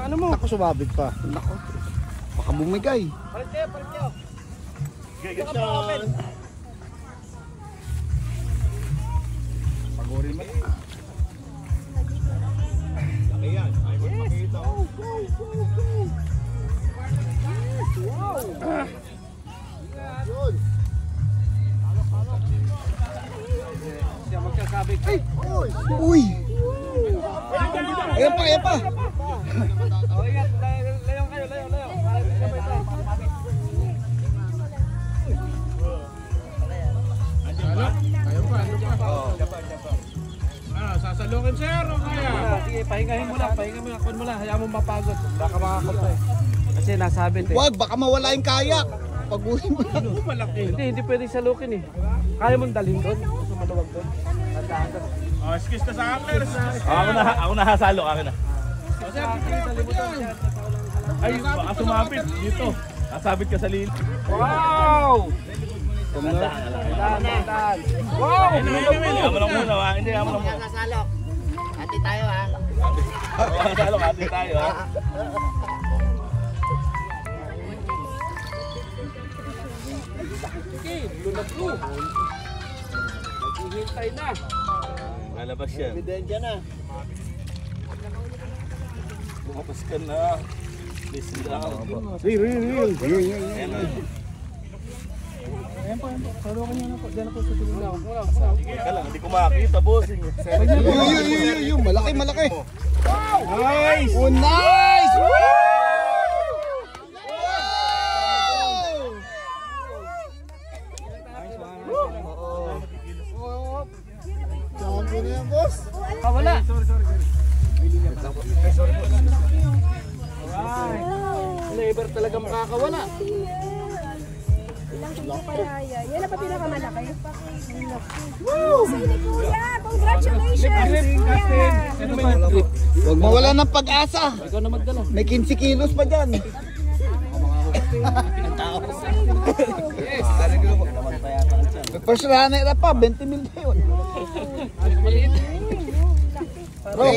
Ano mo? Ako sumabit pa. Nako. Baka bumigay. Palit kayo. Gagasyan. Paguri mo. Laki yan. Ay, magpakita. Go. Wow. Yun. Siya magkasabit. Ay! Uy! Ayan pa! Oh, ingat. Layong kayo. Ayun pa. Sasalukin sir o kaya? Sige, pahingahin mo lang. Kun mo lang. Hayaan mo mapagod. Baka makakapay. Kasi nasabit eh. Wag, baka mawala yung kayak. Pag-uwi mo lang. Hindi pwedeng salukin eh. Kaya mong dalhin doon. Gusto maluwag doon. Oh, excuse na sa anglers. Ako na hasalo, akin na. Ay, Baka sumapit dito. Nasabit ka sa lil. wow! Tandaan. Wow! Hindi mo lang muna, ha? Hindi mo lang muna. Sasalok. Hati tayo ha. Hasalo, ate tayo, ha? Sige, blue. Naghihintay na. Lalabas yan. Ebidensya na. Bumapas ka na. Listen lang. Real. Ayan po. Salukan niyo na po. Diyan na po sa dulo lang. Sige ka lang, hindi ko makakita, bossing. Yung malaki. Wow! Nice! Oh, nice! Woo! Champion na yan, boss. Wala. Flavor talaga makakawala. Ilang kilo palaya. Yan na pa pinakamalaki. Woo! Sini kuya! Congratulations! Huwag mawala ng pag-asa. Ikaw na magdala. May 15 kilos pa dyan. First runner pa, 20 mil pa yun. Maliit. Bro,